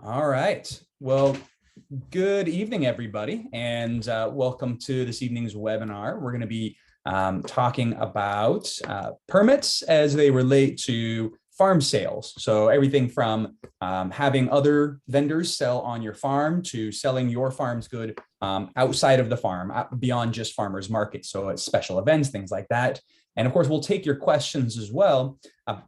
All right. Well, good evening, everybody, and welcome to this evening's webinar. We're going to be talking about permits as they relate to farm sales. So everything from having other vendors sell on your farm to selling your farm's good outside of the farm, beyond just farmers markets. So it's special events, things like that. And of course, we'll take your questions as well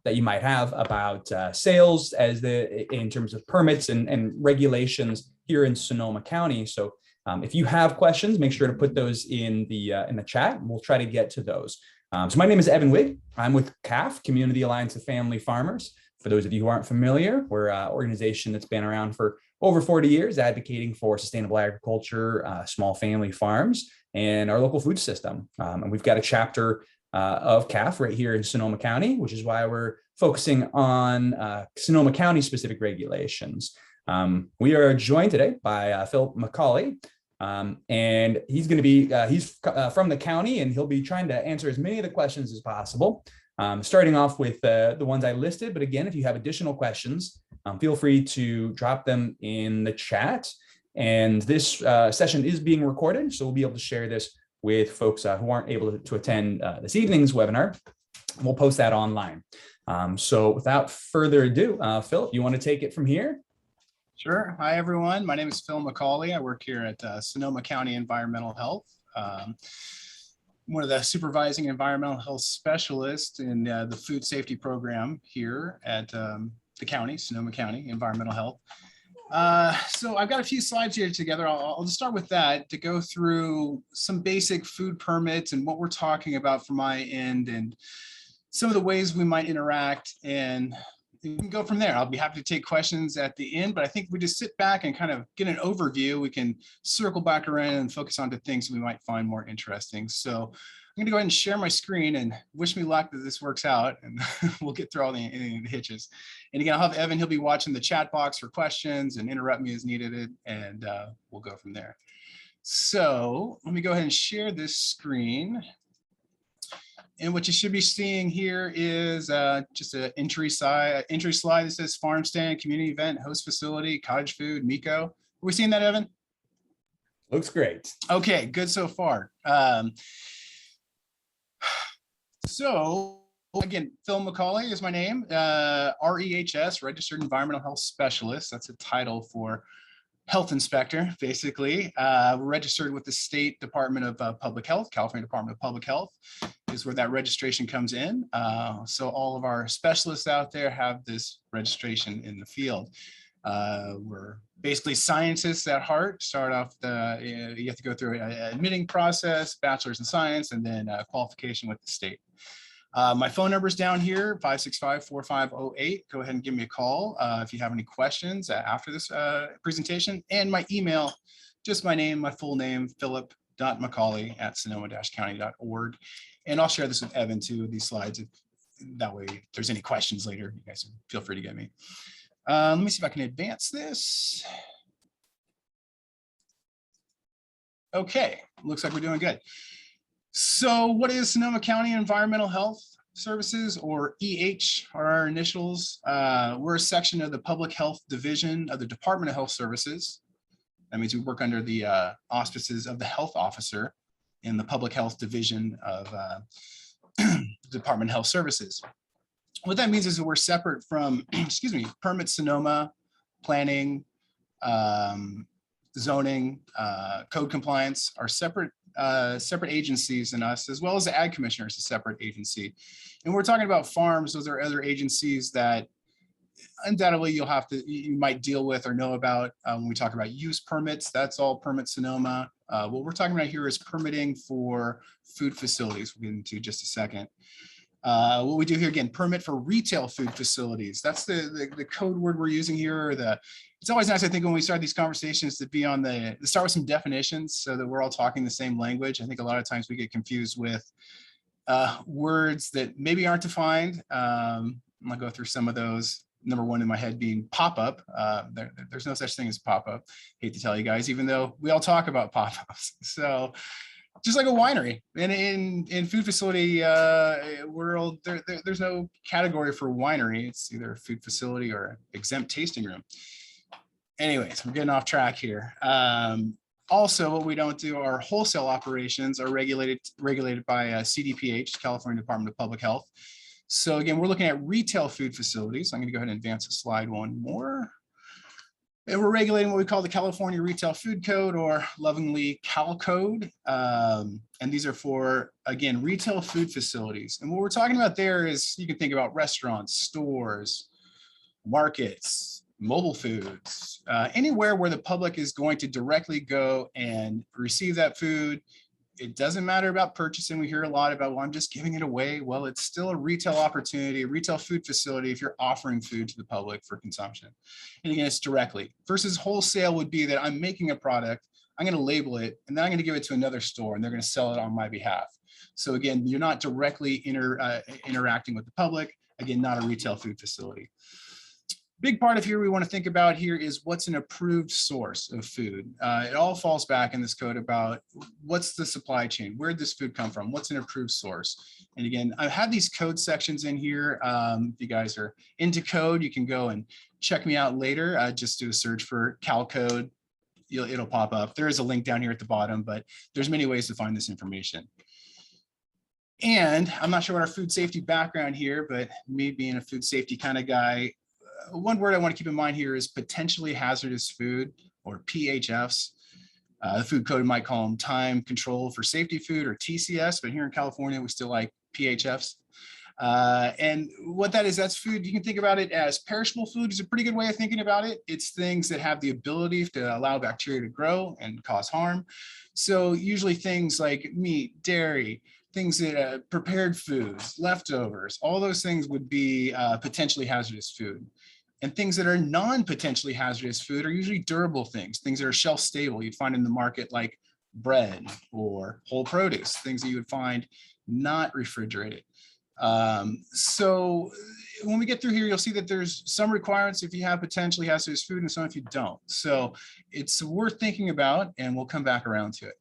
that you might have about sales in terms of permits and regulations here in Sonoma County. So if you have questions, make sure to put those in the chat. We'll try to get to those. So my name is Evan Wigg. I'm with CAF, Community Alliance of Family Farmers. For those of you who aren't familiar, we're an organization that's been around for over 40 years, advocating for sustainable agriculture, small family farms, and our local food system. And we've got a chapter of CAF right here in Sonoma County, which is why we're focusing on Sonoma County specific regulations. We are joined today by Phil McCauley, and he's going to be, he's from the county, and he'll be trying to answer as many of the questions as possible, starting off with the ones I listed. But again, if you have additional questions, feel free to drop them in the chat. And this session is being recorded, so we'll be able to share this with folks who aren't able to attend this evening's webinar. We'll post that online. So without further ado, Phil, if you want to take it from here. Sure. Hi, everyone. My name is Phil McCauley. I work here at Sonoma County Environmental Health. One of the supervising environmental health specialists in the food safety program here at the county, Sonoma County Environmental Health. So I've got a few slides here together. I'll just start with that to go through some basic food permits and what we're talking about from my end and some of the ways we might interact, and we can go from there. I'll be happy to take questions at the end, but I think we just sit back and kind of get an overview. We can circle back around and focus on the things we might find more interesting. So I'm going to go ahead and share my screen and wish me luck that this works out, and we'll get through all the hitches. And again, I'll have Evan, he'll be watching the chat box for questions and interrupt me as needed, and we'll go from there. So let me go ahead and share this screen. And what you should be seeing here is just an entry slide that says farm stand, community event, host facility, cottage food, Mikkos. Are we seeing that, Evan? Looks great. Okay, good so far. So again, Phil McCauley is my name, REHS, Registered Environmental Health Specialist. That's a title for health inspector, basically. We're registered with the State Department of Public Health, California Department of Public Health is where that registration comes in. So all of our specialists out there have this registration in the field. We're basically scientists at heart. Start off you have to go through an admitting process, bachelor's in science, and then qualification with the state. My phone number is down here, 565-4508. Go ahead and give me a call if you have any questions after this presentation. And my email, just my name, my full name, philip.mccauley@sonoma-county.org. And I'll share this with Evan too, these slides. That way, if there's any questions later, you guys feel free to get me. Let me see if I can advance this. Okay, looks like we're doing good. So what is Sonoma County Environmental Health Services, or EH are our initials? We're a section of the Public Health Division of the Department of Health Services. That means we work under the auspices of the health officer in the Public Health Division of Department of Health Services. What that means is that we're separate from, excuse me, Permit Sonoma, planning, zoning, code compliance are separate agencies than us, as well as the ag commissioner is a separate agency. And we're talking about farms. Those are other agencies that undoubtedly you might deal with or know about when we talk about use permits. That's all Permit Sonoma. What we're talking about here is permitting for food facilities. We'll get into just a second. What we do here, again, permit for retail food facilities. That's the code word we're using here. It's always nice, I think, when we start these conversations to be on to start with some definitions so that we're all talking the same language. I think a lot of times we get confused with words that maybe aren't defined. I'm gonna go through some of those. Number one in my head being pop-up. There's no such thing as pop-up. Hate to tell you guys, even though we all talk about pop-ups. So just like a winery, and in food facility world, there's no category for winery. It's either a food facility or exempt tasting room. Anyways, we're getting off track here. Also, what we don't do, our wholesale operations are regulated by CDPH, California Department of Public Health. So again, we're looking at retail food facilities. I'm going to go ahead and advance the slide one more. And we're regulating what we call the California Retail Food Code, or lovingly Cal Code. And these are for, again, retail food facilities. And what we're talking about there is, you can think about restaurants, stores, markets, mobile foods, anywhere where the public is going to directly go and receive that food. It doesn't matter about purchasing. We hear a lot about, well, I'm just giving it away. Well, it's still a retail opportunity, a retail food facility if you're offering food to the public for consumption. And again, it's directly. Versus wholesale would be that I'm making a product, I'm going to label it, and then I'm going to give it to another store and they're going to sell it on my behalf. So again, you're not directly interacting with the public. Again, not a retail food facility. Big part of here we want to think about here is what's an approved source of food. It all falls back in this code about what's the supply chain, where did this food come from, what's an approved source. And again, I have these code sections in here. If you guys are into code, you can go and check me out later. Just do a search for Cal Code. It'll pop up. There is a link down here at the bottom, but there's many ways to find this information. And I'm not sure what our food safety background here, but me being a food safety kind of guy, one word I want to keep in mind here is potentially hazardous food, or PHFs. The food code might call them time control for safety food, or TCS, but here in California, we still like PHFs. And what that is, that's food. You can think about it as perishable food is a pretty good way of thinking about it. It's things that have the ability to allow bacteria to grow and cause harm. So usually things like meat, dairy, things that prepared foods, leftovers, all those things would be potentially hazardous food. And things that are non-potentially hazardous food are usually durable things that are shelf stable. You'd find in the market like bread or whole produce, things that you would find not refrigerated. So when we get through here, you'll see that there's some requirements if you have potentially hazardous food and some if you don't. So it's worth thinking about, and we'll come back around to it.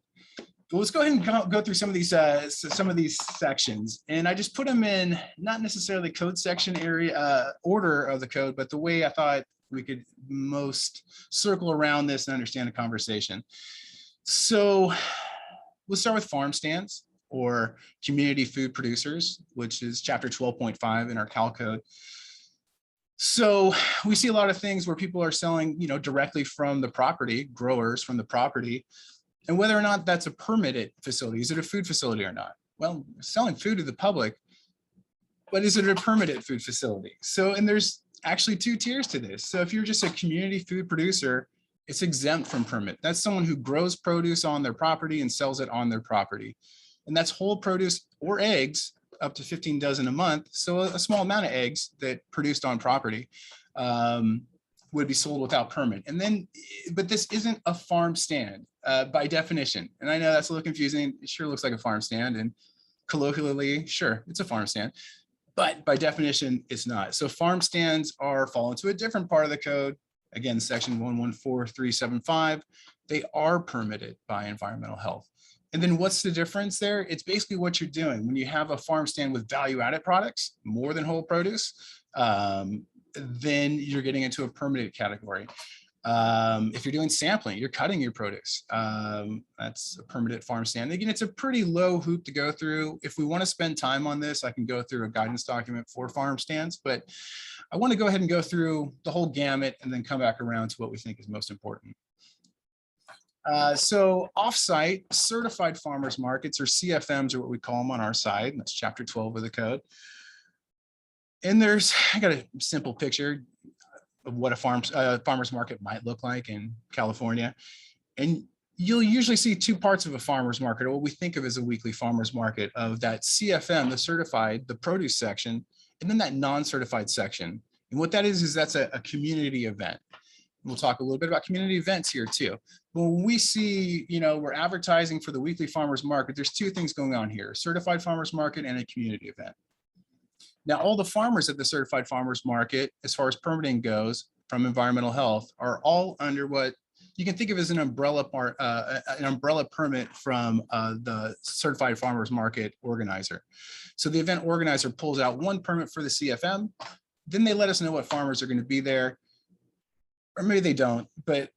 But let's go ahead and go through some of these sections, and I just put them in not necessarily code section area order of the code, but the way I thought we could most circle around this and understand the conversation. So let's start with farm stands or community food producers, which is chapter 12.5 in our Cal Code. So we see a lot of things where people are selling, directly from the property, growers from the property. And whether or not that's a permitted facility, is it a food facility or not? Well, selling food to the public, but is it a permitted food facility? So, and there's actually two tiers to this. So if you're just a community food producer, it's exempt from permit. That's someone who grows produce on their property and sells it on their property. And that's whole produce or eggs, up to 15 dozen a month. So a small amount of eggs that produced on property would be sold without permit. And then, but this isn't a farm stand by definition. And I know that's a little confusing. It sure looks like a farm stand, and colloquially, sure, it's a farm stand, but by definition, it's not. So farm stands fall into a different part of the code. Again, section 114375, they are permitted by environmental health. And then what's the difference there? It's basically what you're doing. When you have a farm stand with value-added products, more than whole produce, then you're getting into a permitted category. If you're doing sampling, you're cutting your produce. That's a permitted farm stand. Again, it's a pretty low hoop to go through. If we want to spend time on this, I can go through a guidance document for farm stands, but I want to go ahead and go through the whole gamut and then come back around to what we think is most important. So offsite certified farmers markets, or CFMs, are what we call them on our side. That's chapter 12 of the code. And I got a simple picture of what a farmer's market might look like in California. And you'll usually see two parts of a farmer's market, or what we think of as a weekly farmer's market, of that CFM, the certified, the produce section, and then that non-certified section. And what that is that's a community event. We'll talk a little bit about community events here too. When we see, we're advertising for the weekly farmers market, there's two things going on here: a certified farmers market and a community event. Now, all the farmers at the certified farmers market, as far as permitting goes from environmental health, are all under what you can think of as an umbrella permit from the certified farmers market organizer. So the event organizer pulls out one permit for the CFM, then they let us know what farmers are going to be there. or maybe they don't, but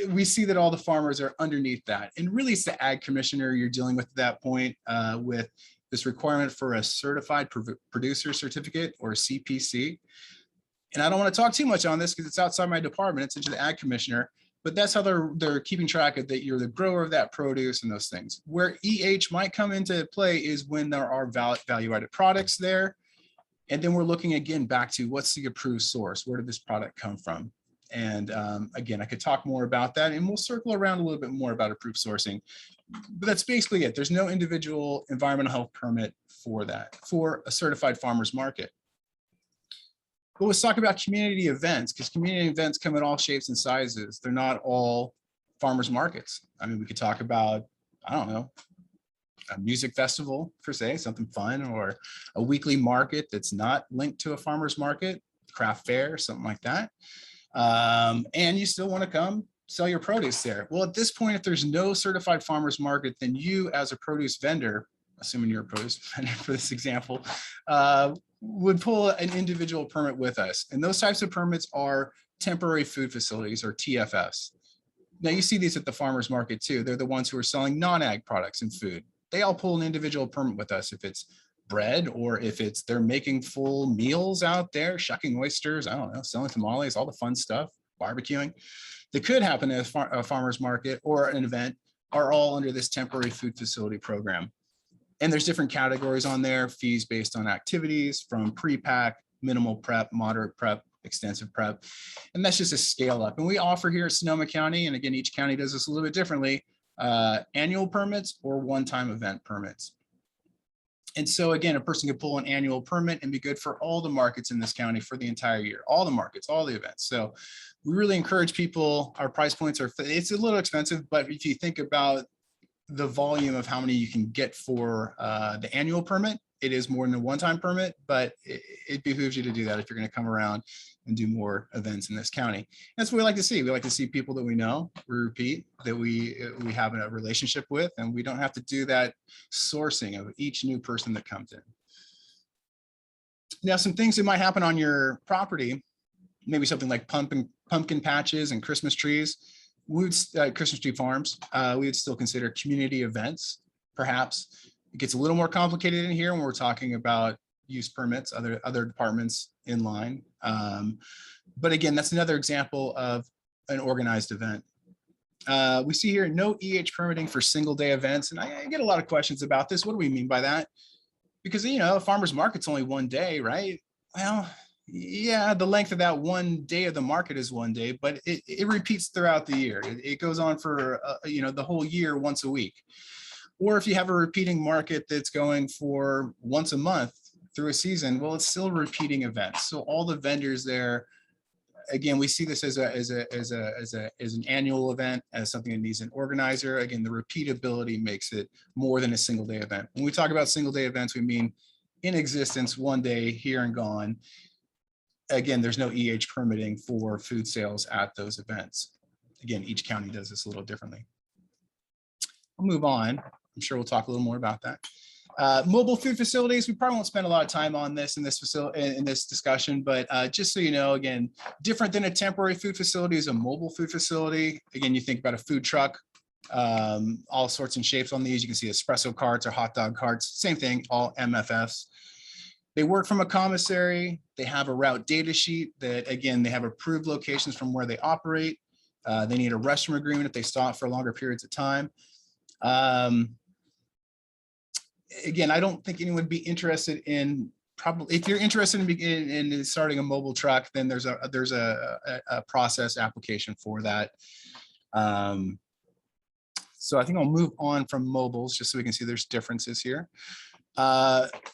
we see that all the farmers are underneath that. And really it's the ag commissioner you're dealing with at that point with this requirement for a certified producer certificate or CPC. And I don't want to talk too much on this because it's outside my department, it's into the ag commissioner, but that's how they're keeping track of that you're the grower of that produce and those things. Where EH might come into play is when there are value-added products there. And then we're looking again back to what's the approved source? Where did this product come from? And again, I could talk more about that and we'll circle around a little bit more about approved sourcing. But that's basically it. There's no individual environmental health permit for that, for a certified farmer's market. But let's talk about community events, because community events come in all shapes and sizes. They're not all farmers markets. I mean, we could talk about, I don't know, a music festival per se, something fun, or a weekly market that's not linked to a farmer's market, craft fair, something like that. And you still want to come sell your produce there. Well, at this point, if there's no certified farmer's market, then you as a produce vendor, assuming you're a produce vendor for this example, would pull an individual permit with us. And those types of permits are temporary food facilities or TFFs. Now you see these at the farmer's market too. They're the ones who are selling non-ag products and food. They all pull an individual permit with us if it's bread or if it's they're making full meals out there, shucking oysters, I don't know, selling tamales, all the fun stuff, barbecuing. That could happen at a farmer's market or an event are all under this temporary food facility program. And there's different categories on there, fees based on activities from pre-pack, minimal prep, moderate prep, extensive prep. And that's just a scale up. And we offer here at Sonoma County, and again, each county does this a little bit differently, annual permits or one-time event permits. And so again, a person could pull an annual permit and be good for all the markets in this county for the entire year, all the markets, all the events. So we really encourage people, our price points are, it's a little expensive, but if you think about the volume of how many you can get for the annual permit, it is more than a one-time permit, but it behooves you to do that if you're going to come around and do more events in this county. That's what we like to see. We like to see people that we know, we repeat, that we have a relationship with, and we don't have to do that sourcing of each new person that comes in. Now, some things that might happen on your property, maybe something like pumpkin patches and Christmas trees. Christmas tree farms, we would still consider community events, perhaps. It gets a little more complicated in here when we're talking about use permits, other departments in line. But again, that's another example of an organized event. We see here no EH permitting for single day events. And I get a lot of questions about this. What do we mean by that? Because, you know, a farmer's market's only one day, right? Well, yeah, the length of that one day of the market is one day, but it repeats throughout the year. It goes on for, you know, the whole year, once a week. Or if you have a repeating market that's going for once a month through a season, well, it's still a repeating event. So all the vendors there, again, we see this as an annual event, as something that needs an organizer. Again, the repeatability makes it more than a single day event. When we talk about single day events, we mean in existence, one day, here and gone. Again, there's no EH permitting for food sales at those events. Again, each county does this a little differently. I'll move on. I'm sure we'll talk a little more about that. Mobile food facilities, we probably won't spend a lot of time on this in this discussion, but just so you know, again, different than a temporary food facility is a mobile food facility. Again, you think about a food truck, all sorts and shapes on these. You can see espresso carts or hot dog carts, same thing, all MFFs. They work from a commissary. They have a route data sheet that, again, they have approved locations from where they operate. They need a restroom agreement if they stop for longer periods of time. Again, I don't think anyone would be interested in, probably, if you're interested in starting a mobile truck, then there's a process application for that. So I think I'll move on from mobiles just so we can see there's differences here.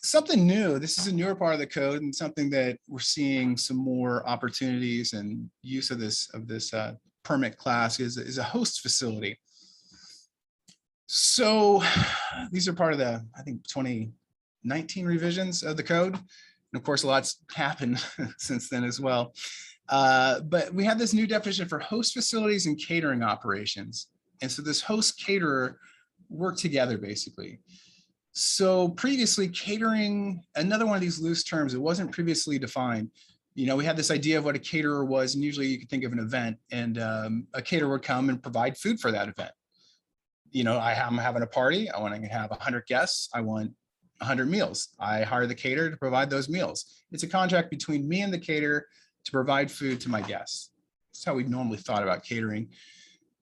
Something new, this is a newer part of the code and something that we're seeing some more opportunities and use of this permit class is a host facility. So these are part of the, I think, 2019 revisions of the code. And of course, a lot's happened since then as well. But we have this new definition for host facilities and catering operations. And so this host caterer work together basically. So previously catering, another one of these loose terms, it wasn't previously defined. we had this idea of what a caterer was, and usually you could think of an event, and a caterer would come and provide food for that event. I'm having a party. I want to have 100 guests. I want 100 meals. I hire the caterer to provide those meals. It's a contract between me and the caterer to provide food to my guests. That's how we normally thought about catering.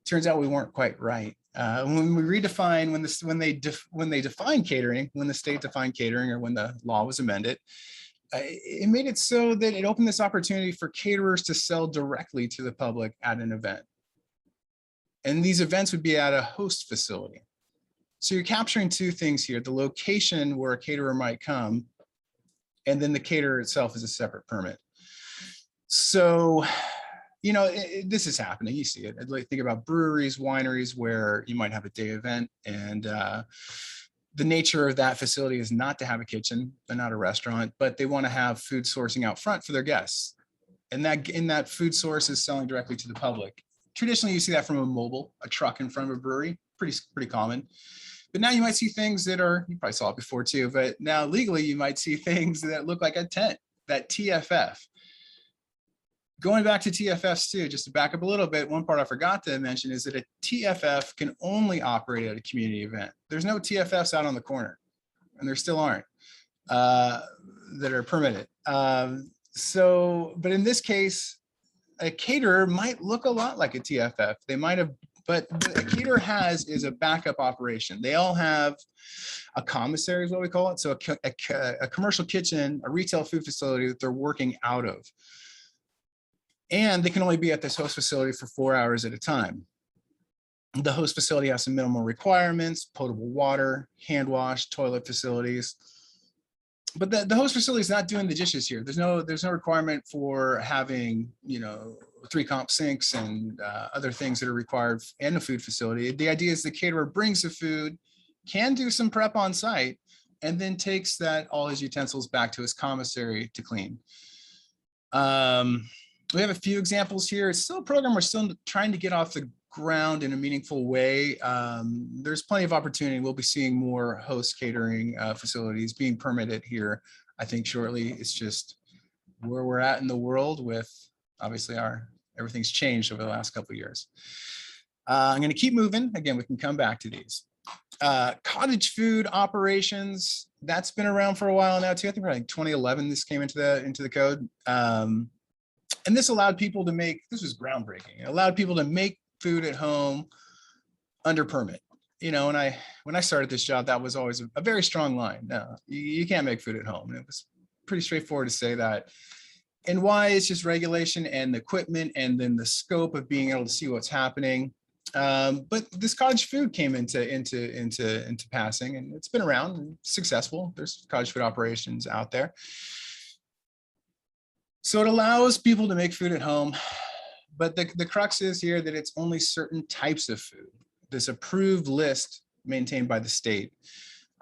Turns out we weren't quite right. When we redefine, when they define catering, when the state defined catering, or when the law was amended, it made it so that it opened this opportunity for caterers to sell directly to the public at an event. And these events would be at a host facility. So you're capturing two things here: the location where a caterer might come, and then the caterer itself is a separate permit. So, this is happening. You see it. I'd like think about breweries, wineries, where you might have a day event, and the nature of that facility is not to have a kitchen. They're not a restaurant, but they want to have food sourcing out front for their guests. And that food source is selling directly to the public. Traditionally, you see that from a truck in front of a brewery, pretty common. But now you might see things that you probably saw it before too, but now legally you might see things that look like a tent, that TFF. Going back to TFFs too, just to back up a little bit, one part I forgot to mention is that a TFF can only operate at a community event. There's no TFFs out on the corner, and there still aren't, that are permitted. But in this case, a caterer might look a lot like a TFF. They might have, but what a caterer is a backup operation. They all have a commissary is what we call it. So a commercial kitchen, a retail food facility that they're working out of. And they can only be at this host facility for 4 hours at a time. The host facility has some minimal requirements: potable water, hand wash, toilet facilities. But the host facility is not doing the dishes here. There's no requirement for having 3 comp sinks and other things that are required in a food facility. The idea is the caterer brings the food, can do some prep on site, and then takes all his utensils back to his commissary to clean. We have a few examples here. It's still a program we're still trying to get off the ground in a meaningful way. There's plenty of opportunity. We'll be seeing more host catering facilities being permitted here, I think, shortly. It's just where we're at in the world with, obviously, everything's changed over the last couple of years. I'm going to keep moving. Again, we can come back to these. Cottage food operations, that's been around for a while now too. I think like 2011 this came into the code. And this allowed people to this was groundbreaking. It allowed people to make food at home under permit. When I started this job, that was always a very strong line. No, you can't make food at home. And it was pretty straightforward to say that. And why? It's just regulation and the equipment, and then the scope of being able to see what's happening. But this cottage food came into passing, and it's been around and successful. There's cottage food operations out there. So it allows people to make food at home, but the crux is here that it's only certain types of food. This approved list maintained by the state.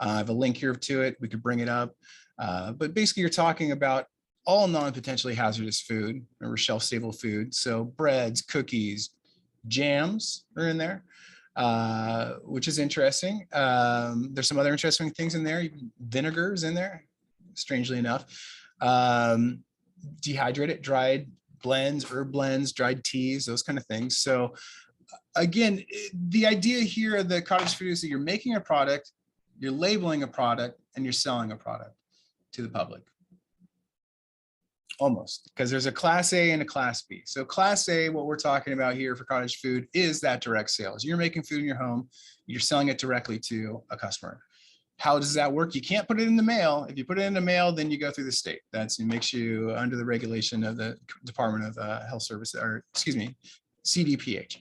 I have a link here to it. We could bring it up. But basically you're talking about all non-potentially hazardous food, or shelf-stable food. So breads, cookies, jams are in there, which is interesting. There's some other interesting things in there. Even vinegars in there, strangely enough. Dehydrated, dried blends, herb blends, dried teas, those kind of things. So again, the idea here of the cottage food is that you're making a product, you're labeling a product, and you're selling a product to the public. Almost, because there's a class A and a class B. So class A, what we're talking about here for cottage food, is that direct sales. You're making food in your home, you're selling it directly to a customer. How does that work? You can't put it in the mail. If you put it in the mail, then you go through the state. It makes you under the regulation of the Department of Health Service, or excuse me, CDPH.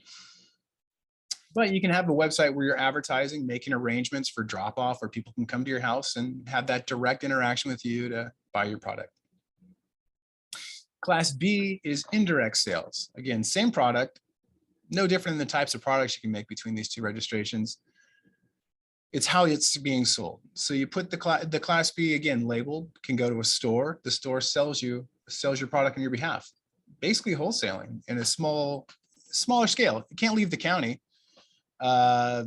But you can have a website where you're advertising, making arrangements for drop off, where people can come to your house and have that direct interaction with you to buy your product. Class B is indirect sales. Again, same product, no different than the types of products you can make between these two registrations. It's how it's being sold. So you put the class B, again, labeled, can go to a store. The store sells your product on your behalf, basically wholesaling in a smaller scale. It can't leave the county, but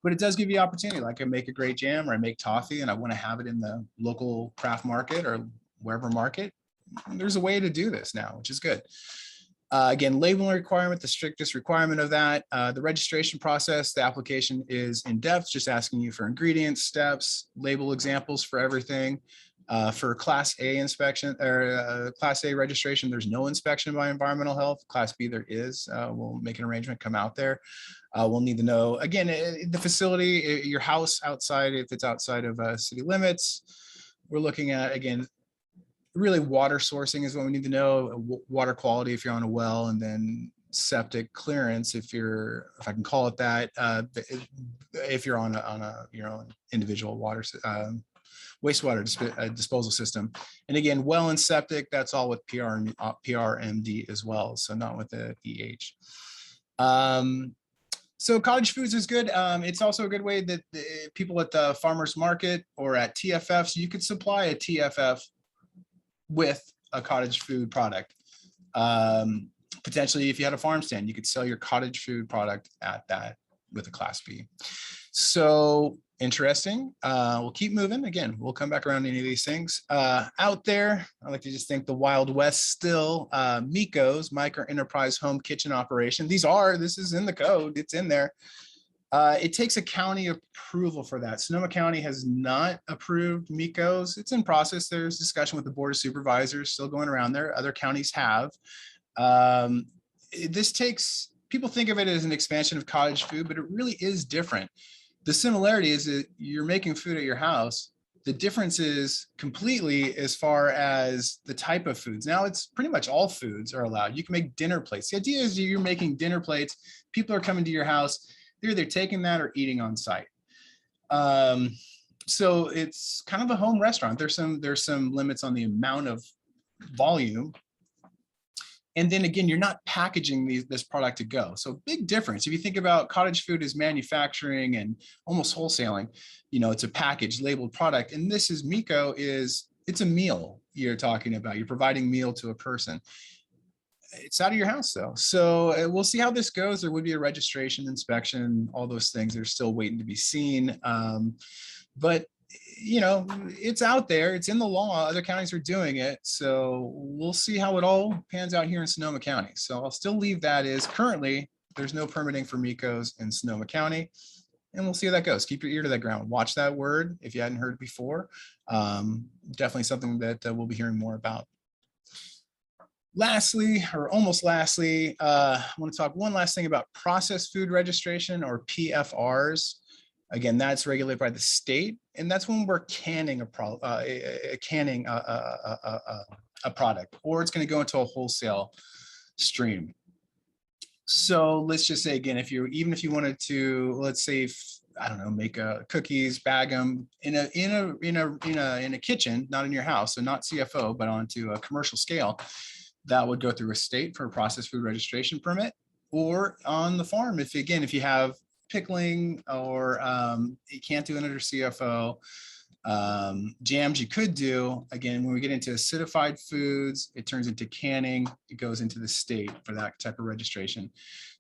it does give you opportunity. Like I make a great jam, or I make toffee and I want to have it in the local craft market or wherever market. there's a way to do this now, which is good. Again, labeling requirement, the strictest requirement of that. The registration process, the application is in depth, just asking you for ingredients, steps, label examples for everything. For Class A inspection or Class A registration, there's no inspection by environmental health. Class B, there is. We'll make an arrangement, come out there. We'll need to know, again, the facility, your house outside, if it's outside of city limits. We're looking at, again, really water sourcing is what we need to know, water quality if you're on a well, and then septic clearance if I can call it that, if you're on your own individual water wastewater disposal system. And again, well and septic, that's all with PRMD as well, so not with the EH. So Cottage Foods is good. It's also a good way that people at the farmers market or at TFFs, you could supply a TFF with a cottage food product. Potentially, if you had a farm stand, you could sell your cottage food product at that with a Class B. So interesting. We'll keep moving. Again, we'll come back around to any of these things. Out there, I like to just think the Wild West still. Mikkos, micro enterprise home kitchen operation. This is in the code. It's in there. It takes a county approval for that. Sonoma County has not approved Mikkos. It's in process. There's discussion with the Board of Supervisors still going around there. Other counties have. This takes, people think of it as an expansion of cottage food, but it really is different. The similarity is that you're making food at your house. The difference is completely as far as the type of foods. Now it's pretty much all foods are allowed. You can make dinner plates. The idea is you're making dinner plates. People are coming to your house. They're either taking that or eating on site. So it's kind of a home restaurant. There's some limits on the amount of volume. And then again, you're not packaging this product to go. So big difference. If you think about cottage food as manufacturing and almost wholesaling, it's a packaged labeled product. And this is it's a meal you're talking about. You're providing meal to a person. It's out of your house though. So we'll see how this goes. There would be a registration inspection, all those things are still waiting to be seen. But it's out there, it's in the law, other counties are doing it. So we'll see how it all pans out here in Sonoma County. So I'll still leave that as currently there's no permitting for Mikkos in Sonoma County. And we'll see how that goes. Keep your ear to that ground. Watch that word if you hadn't heard it before. Definitely something that we'll be hearing more about. Lastly, or almost lastly, I want to talk one last thing about processed food registration, or PFRs. Again, that's regulated by the state, and that's when we're canning a product, or it's going to go into a wholesale stream. So let's just say again, even if you wanted to, let's say, I don't know, make cookies, bag them in a kitchen, not in your house, so not CFO, but onto a commercial scale. That would go through a state for a processed food registration permit, or on the farm. If you have pickling, or you can't do it under CFO. Jams you could do, again, when we get into acidified foods, it turns into canning, it goes into the state for that type of registration.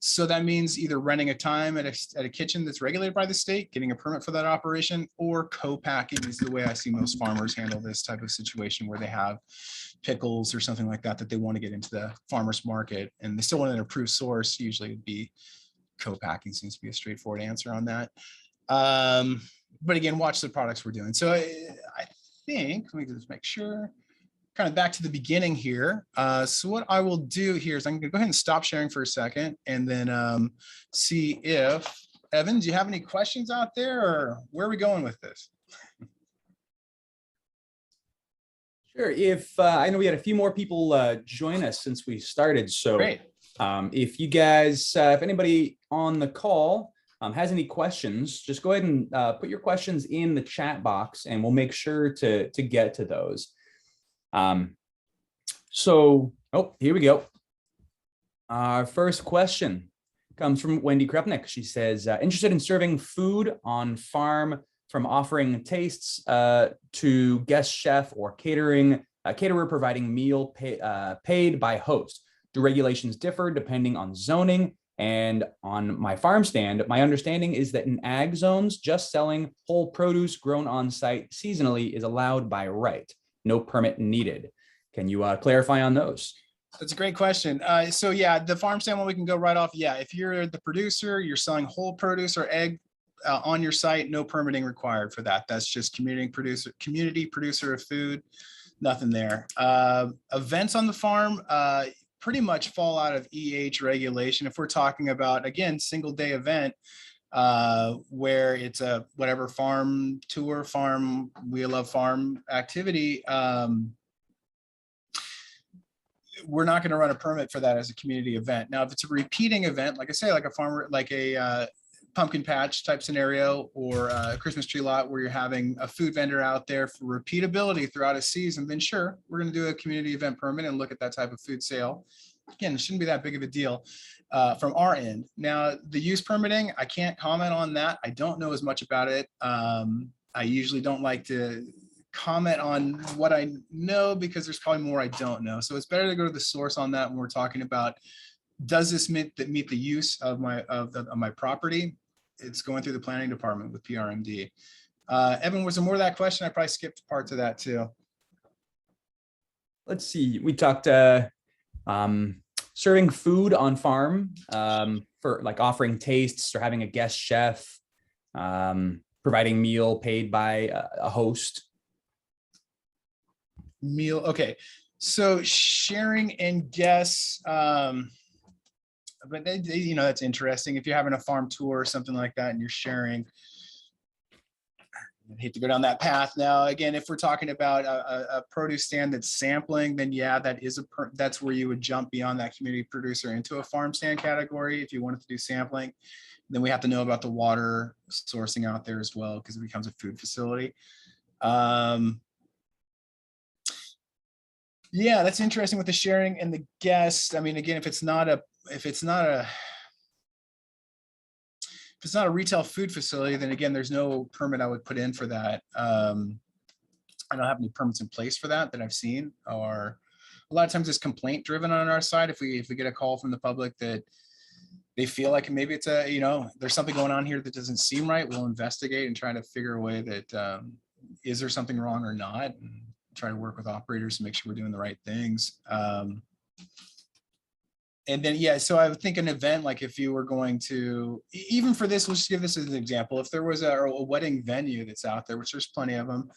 So that means either renting a time at a kitchen that's regulated by the state, getting a permit for that operation, or co-packing is the way I see most farmers handle this type of situation, where they have pickles or something like that they want to get into the farmer's market, and they still want an approved source. Usually it'd be co-packing, seems to be a straightforward answer on that. But again, watch the products we're doing. So I think, let me just make sure, kind of back to the beginning here. So what I will do here is I'm going to go ahead and stop sharing for a second, and then see if, Evan, do you have any questions out there, or where are we going with this? Sure. If I know we had a few more people join us since we started. So great. If you guys, if anybody on the call has any questions, just go ahead and put your questions in the chat box, and we'll make sure to get to those. So, here we go. Our first question comes from Wendy Krepnick. She says, interested in serving food on farm, from offering tastes to guest chef or caterer providing meal paid by host. Do regulations differ depending on zoning? And on my farm stand, my understanding is that in ag zones, just selling whole produce grown on site seasonally is allowed by right. No permit needed. Can you clarify on those? That's a great question. So yeah, the farm stand one we can go right off. Yeah, if you're the producer, you're selling whole produce or egg on your site, no permitting required for that. That's just community producer of food, nothing there. Events on the farm pretty much fall out of EH regulation. If we're talking about, again, single day event, where it's a whatever farm tour, farm, we love farm activity, we're not going to run a permit for that as a community event. Now, if it's a repeating event, like I say, like a farmer, like a pumpkin patch type scenario, or a Christmas tree lot where you're having a food vendor out there for repeatability throughout a season, then sure, we're going to do a community event permit and look at that type of food sale. Again, it shouldn't be that big of a deal from our end. Now, the use permitting, I can't comment on that. I don't know as much about it. I usually don't like to comment on what I know because there's probably more I don't know. So it's better to go to the source on that when we're talking about, does this meet the use of my property? It's going through the planning department with PRMD. Evan, was there more to that question? I probably skipped parts of that too. Let's see. We talked serving food on farm, for like offering tastes or having a guest chef, providing meal paid by a host. Meal, okay. So sharing and guests, but you know, that's interesting. If you're having a farm tour or something like that and you're sharing, I hate to go down that path. Now, again, if we're talking about a produce stand that's sampling, then yeah, that's where you would jump beyond that community producer into a farm stand category. If you wanted to do sampling, then we have to know about the water sourcing out there as well, because it becomes a food facility. Yeah, that's interesting with the sharing and the guests. I mean, again, if it's not a retail food facility, then again, there's no permit I would put in for that. I don't have any permits in place for that I've seen. Or a lot of times it's complaint driven on our side. If we get a call from the public that they feel like maybe it's there's something going on here that doesn't seem right, we'll investigate and try to figure a way that is there something wrong or not, and try to work with operators to make sure we're doing the right things. And then, yeah, so I would think an event, like if you were going to, even for this, let's just give this as an example. If there was a wedding venue that's out there, which there's plenty of them,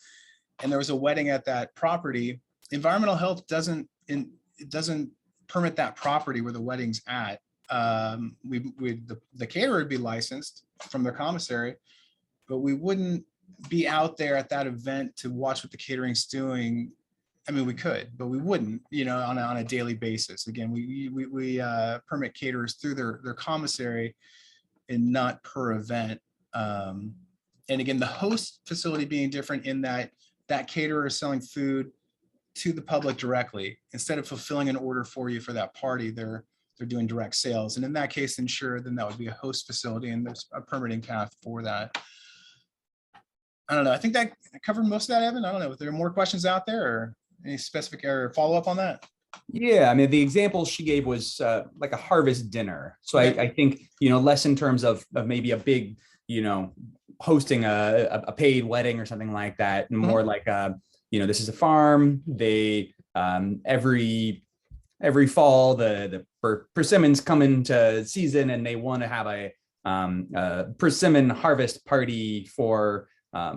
and there was a wedding at that property, environmental health doesn't permit that property where the wedding's at. The caterer would be licensed from their commissary, but we wouldn't be out there at that event to watch what the catering's doing. I mean, we could, but we wouldn't, on a daily basis. Again, we permit caterers through their commissary and not per event. And again, the host facility being different in that caterer is selling food to the public directly. Instead of fulfilling an order for you for that party, they're doing direct sales. And in that case, then sure, then that would be a host facility, and there's a permitting path for that. I don't know. I think that covered most of that, Evan. I don't know if there are more questions out there or any specific or follow up on that. Yeah, I mean, the example she gave was like a harvest dinner. So I think, less in terms of maybe a big, hosting a paid wedding or something like that, and more like, this is a farm. They every fall the persimmons come into season, and they want to have a persimmon harvest party for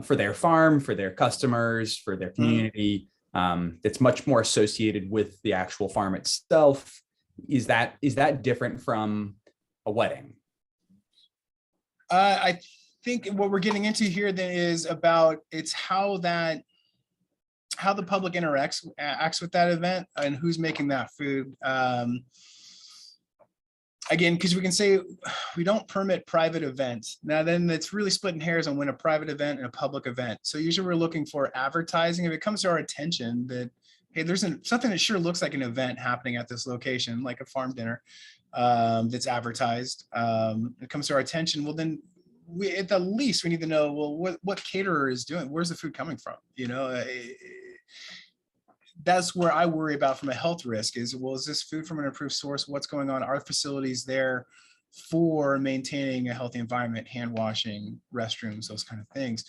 their farm, for their customers, for their community. It's much more associated with the actual farm itself. Is that different from a wedding? I think what we're getting into here then is about how the public acts with that event and who's making that food. Again, because we can say we don't permit private events. Now then it's really splitting hairs on when a private event and a public event. So usually we're looking for advertising. If it comes to our attention that, hey, there's something that sure looks like an event happening at this location, like a farm dinner that's advertised, it comes to our attention, well then at the least we need to know, well, what caterer is doing, where's the food coming from? That's where I worry about from a health risk is, well, is this food from an approved source? What's going on? Are facilities there for maintaining a healthy environment, hand washing, restrooms, those kind of things?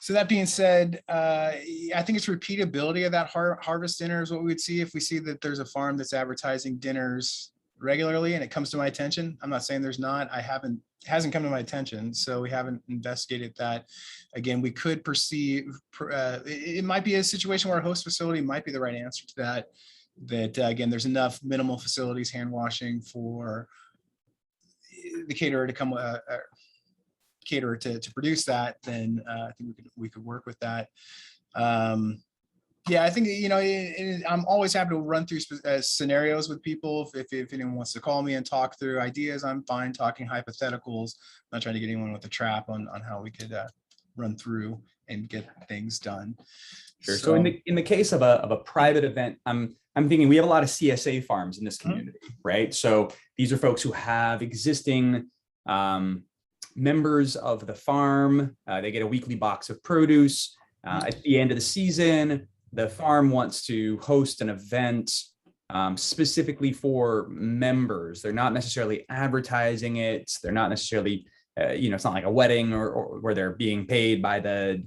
So that being said, I think it's repeatability of that harvest dinner is what we would see if we see that there's a farm that's advertising dinners regularly and it comes to my attention. I'm not saying there's not. It hasn't come to my attention, so we haven't investigated that. Again, we could perceive it might be a situation where a host facility might be the right answer to that. Again, there's enough minimal facilities, hand washing for the caterer to come. Caterer to produce that, then I think we could work with that. Yeah, I think, you know, I'm always happy to run through scenarios with people. If anyone wants to call me and talk through ideas, I'm fine talking hypotheticals. I'm not trying to get anyone with a trap on how we could run through and get things done. Sure. So in the case of a private event, I'm thinking we have a lot of CSA farms in this community, right? So these are folks who have existing members of the farm. They get a weekly box of produce. At the end of the season, the farm wants to host an event specifically for members. They're not necessarily advertising it. They're not necessarily, it's not like a wedding or where they're being paid by the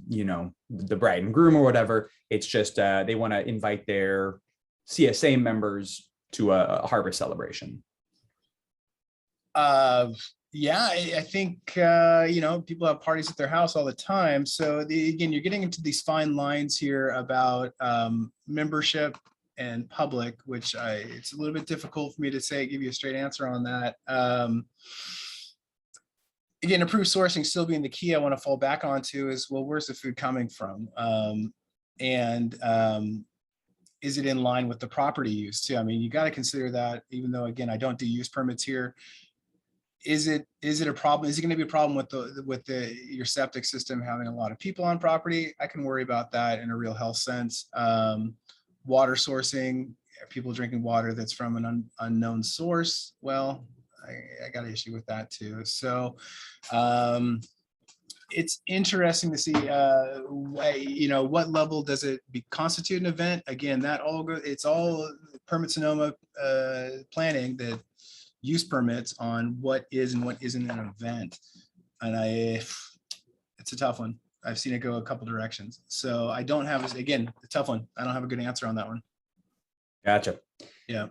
bride and groom or whatever. It's just they want to invite their CSA members to a harvest celebration. Yeah, I think, people have parties at their house all the time. So again, you're getting into these fine lines here about membership and public, which it's a little bit difficult for me to give you a straight answer on that. Again, approved sourcing still being the key I want to fall back onto is, well, where's the food coming from? Is it in line with the property use too? I mean, you got to consider that, even though, again, I don't do use permits here. Is it a problem? Is it going to be a problem with your septic system having a lot of people on property? I can worry about that in a real health sense. Water sourcing, people drinking water that's from an unknown source. Well, I got an issue with that too. So it's interesting to see, what level does it constitute an event? Again, it's all permit Sonoma planning that use permits on what is and what isn't an event. And it's a tough one. I've seen it go a couple directions. So I don't have, again, a tough one. I don't have a good answer on that one. Gotcha. Yeah.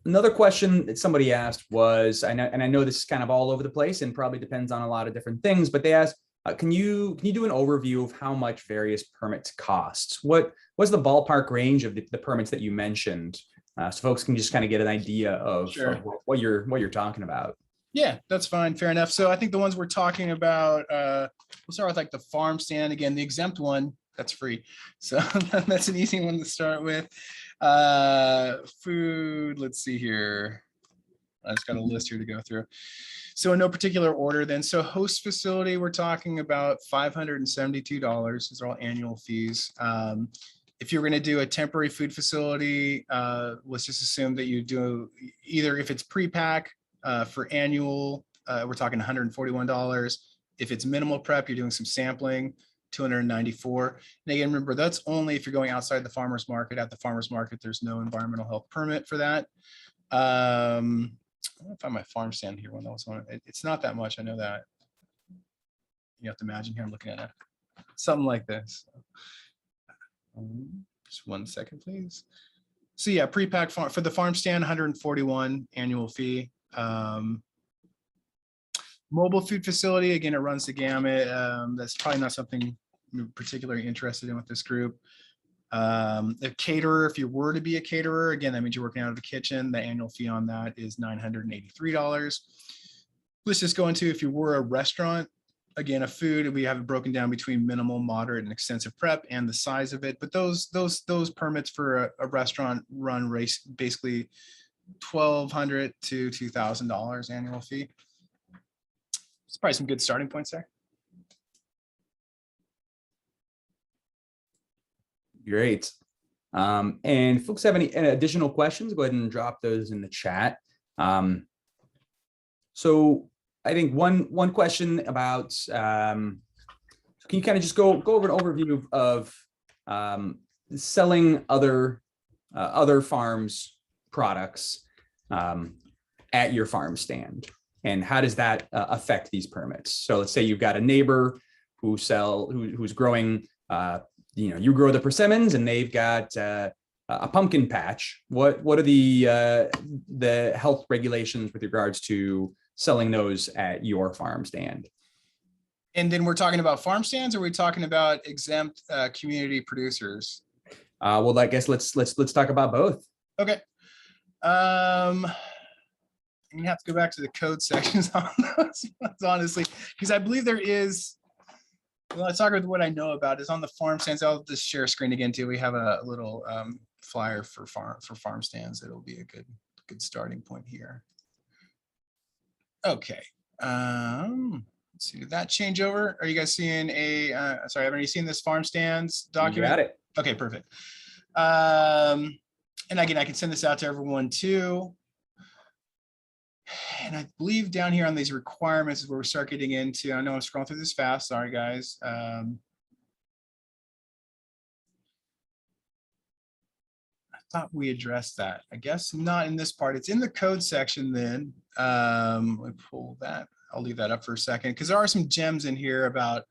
Another question that somebody asked was, I know this is kind of all over the place and probably depends on a lot of different things, but they asked, can you do an overview of how much various permits cost? What's the ballpark range of the permits that you mentioned? So folks can just kind of get an idea of, sure, of what you're talking about. Yeah, that's fine. Fair enough. So I think the ones we're talking about, we'll start with like the farm stand. Again, the exempt one, that's free. So that's an easy one to start with. Food, let's see here. I just got a list here to go through. So in no particular order then. So host facility, we're talking about $572. These are all annual fees. If you're going to do a temporary food facility, let's just assume that you do either, if it's pre-pack for annual, we're talking $141. If it's minimal prep, you're doing some sampling, $294. And again, remember, that's only if you're going outside the farmer's market. At the farmer's market, there's no environmental health permit for that. I want to find my farm stand here when that was on. It's not that much. I know that. You have to imagine here, I'm looking at it. Something like this. Just 1 second, please. So yeah, pre-packed farm for the farm stand, 141 annual fee. Mobile food facility, again, it runs the gamut. That's probably not something you're particularly interested in with this group. A caterer, if you were to be a caterer, again, that means you're working out of the kitchen. The annual fee on that is $983. Let's just go into, if you were a restaurant, again, a food, we have it broken down between minimal, moderate, and extensive prep and the size of it. But those permits for a restaurant run race basically $1,200 to $2,000 annual fee. It's probably some good starting points there. Great. And folks have any additional questions, go ahead and drop those in the chat. So I think one question about, can you kind of just go over an overview of selling other farms' products at your farm stand, and how does that affect these permits? So let's say you've got a neighbor who's growing, you grow the persimmons and they've got a pumpkin patch. What are the health regulations with regards to selling those at your farm stand? And then we're talking about farm stands, or are we talking about exempt community producers? Well, I guess let's talk about both. Okay. I'm gonna have to go back to the code sections on those ones, honestly, because I believe there is. Well, let's talk about what I know about is on the farm stands. I'll just share screen again too. We have a little flyer for farm stands. It'll be a good starting point here. Okay. Let's see, did that change over? Are you guys seeing sorry, have you seen this farm stands document? You got it. Okay, perfect. And again, I can send this out to everyone too. And I believe down here on these requirements is where we start getting into, I know I'm scrolling through this fast, sorry guys. I thought we addressed that. I guess not in this part. It's in the code section then. Let me pull that. I'll leave that up for a second because there are some gems in here about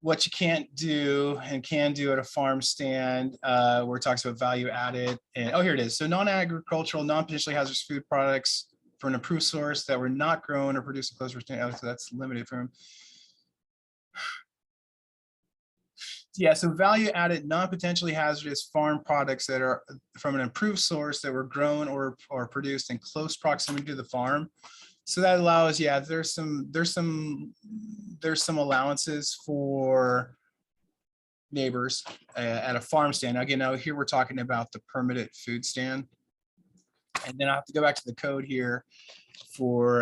what you can't do and can do at a farm stand, where it talks about value added. And oh, here it is. So non-agricultural, non-potentially hazardous food products for an approved source that were not grown or produced close to, so that's limited from. Yeah, so value added, non-potentially hazardous farm products that are from an approved source that were grown or produced in close proximity to the farm. So that allows, yeah, there's some allowances for neighbors at a farm stand. Again, now here we're talking about the permitted food stand. And then I have to go back to the code here for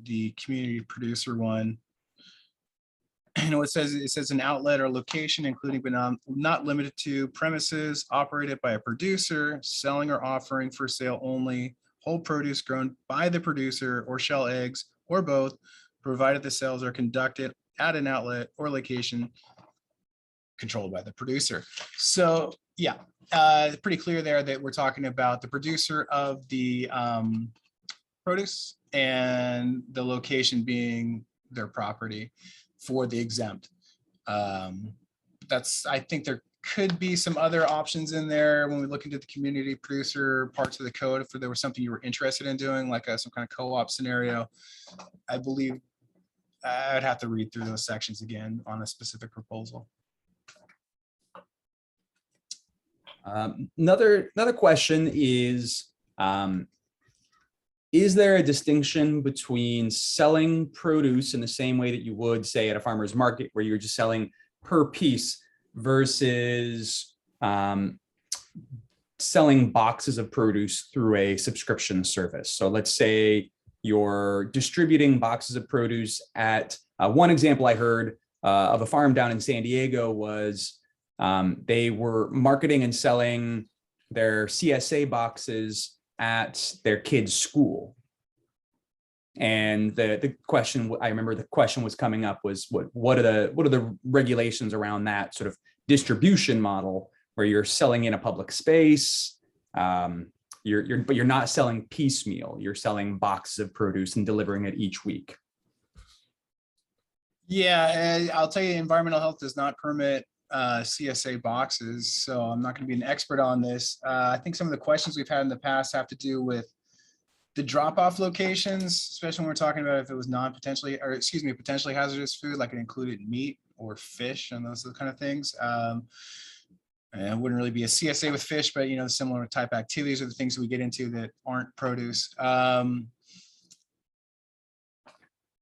the community producer one. You know, it says an outlet or location, including but not limited to premises operated by a producer, selling or offering for sale only whole produce grown by the producer or shell eggs or both, provided the sales are conducted at an outlet or location controlled by the producer. So yeah, pretty clear there that we're talking about the producer of the produce and the location being their property for the exempt. I think there could be some other options in there when we look into the community producer parts of the code. If there was something you were interested in doing, like some kind of co-op scenario, I believe I'd have to read through those sections again on a specific proposal. Another question is there a distinction between selling produce in the same way that you would say at a farmer's market where you're just selling per piece versus selling boxes of produce through a subscription service? So let's say you're distributing boxes of produce at one example I heard of a farm down in San Diego was they were marketing and selling their CSA boxes at their kids' school. And the question, I remember the question was coming up was what are the regulations around that sort of distribution model where you're selling in a public space, but you're not selling piecemeal, you're selling boxes of produce and delivering it each week. Yeah, I'll tell you, environmental health does not permit CSA boxes, so I'm not going to be an expert on this. I think some of the questions we've had in the past have to do with the drop-off locations, especially when we're talking about if it was potentially hazardous food, like it included meat or fish and those kind of things. And it wouldn't really be a CSA with fish, but similar type activities are the things that we get into that aren't produce.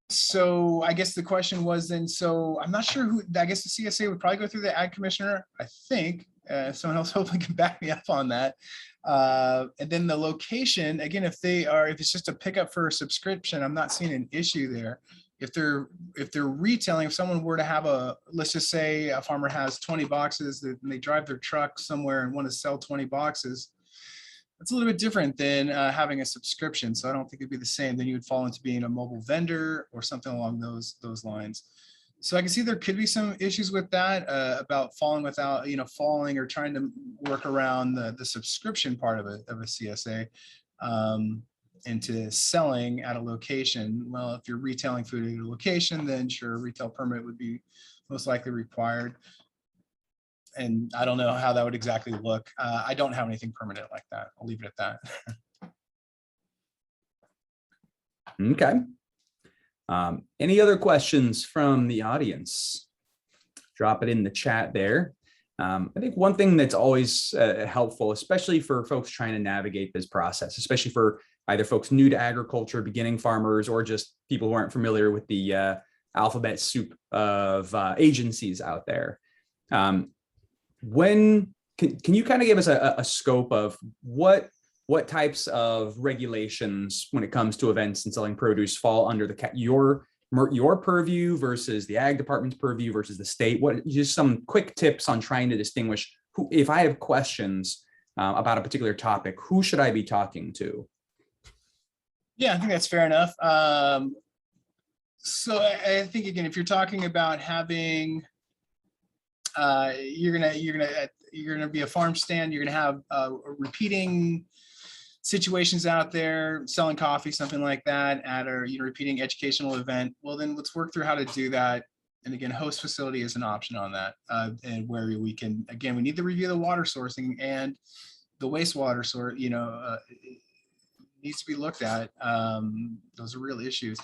So I guess the question was then, so I'm not sure who, I guess the CSA would probably go through the ag commissioner, I think. Someone else hopefully can back me up on that. And then the location, again, if it's just a pickup for a subscription, I'm not seeing an issue there. If they're retailing, if someone were to have let's just say a farmer has 20 boxes and they drive their truck somewhere and want to sell 20 boxes, it's a little bit different than having a subscription. So I don't think it'd be the same. Then you would fall into being a mobile vendor or something along those lines. So I can see there could be some issues with that about falling or trying to work around the subscription part of a CSA into selling at a location. Well, if you're retailing food at a location, then sure, retail permit would be most likely required. And I don't know how that would exactly look. I don't have anything permanent like that. I'll leave it at that. Okay. Any other questions from the audience? Drop it in the chat there. I think one thing that's always helpful, especially for folks trying to navigate this process, especially for either folks new to agriculture, beginning farmers, or just people who aren't familiar with the alphabet soup of agencies out there. Can you kind of give us a scope of what types of regulations when it comes to events and selling produce fall under your purview versus the ag department's purview versus the state? What just some quick tips on trying to distinguish who, if I have questions about a particular topic, who should I be talking to? Yeah, I think that's fair enough. So I think, again, if you're talking about having, you're gonna be a farm stand, you're gonna have repeating situations out there, selling coffee, something like that, at a repeating educational event. Well, then let's work through how to do that. And again, host facility is an option on that, and where we can, again, we need to review the water sourcing and the wastewater source. Needs to be looked at. Those are real issues.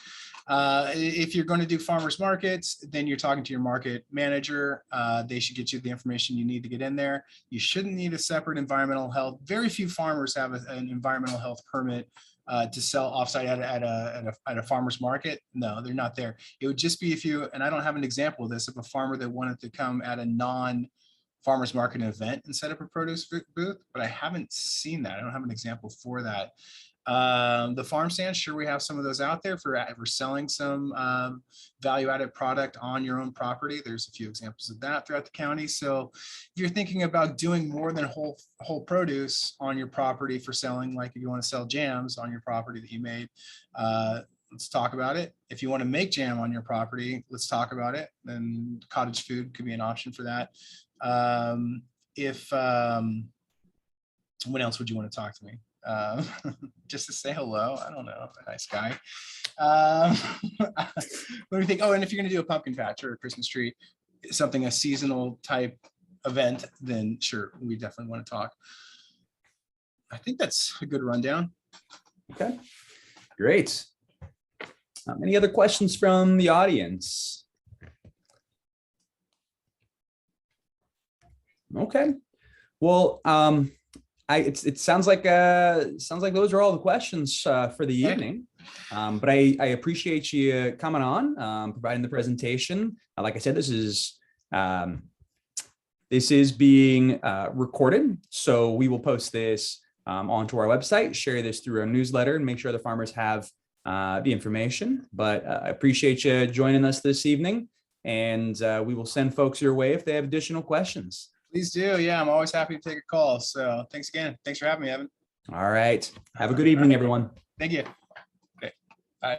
If you're going to do farmers markets, then you're talking to your market manager. They should get you the information you need to get in there. You shouldn't need a separate environmental health. Very few farmers have an environmental health permit to sell offsite at a farmer's market. No, they're not there. It would just be if you, and I don't have an example of this, of a farmer that wanted to come at a non-farmer's market event and set up a produce booth, but I haven't seen that. I don't have an example for that. The farm stands, sure, we have some of those out there for selling some value-added product on your own property. There's a few examples of that throughout the county. So if you're thinking about doing more than whole produce on your property for selling, like if you want to sell jams on your property that you made, let's talk about it. If you want to make jam on your property, let's talk about it. Then Cottage Food could be an option for that. When else would you want to talk to me? Just to say hello. I don't know, a nice guy. What do you think? Oh, and if you're going to do a pumpkin patch or a Christmas tree, a seasonal type event, then sure, we definitely want to talk. I think that's a good rundown. Okay, great. Any other questions from the audience? Okay, well, it sounds like those are all the questions for the evening. But I appreciate you coming on, providing the presentation. Like I said, this is being recorded, so we will post this onto our website, share this through our newsletter, and make sure the farmers have the information. But I appreciate you joining us this evening, and we will send folks your way if they have additional questions. Please do. Yeah, I'm always happy to take a call. So thanks again. Thanks for having me, Evan. All right. Have a good evening, everyone. Thank you. Okay. Bye.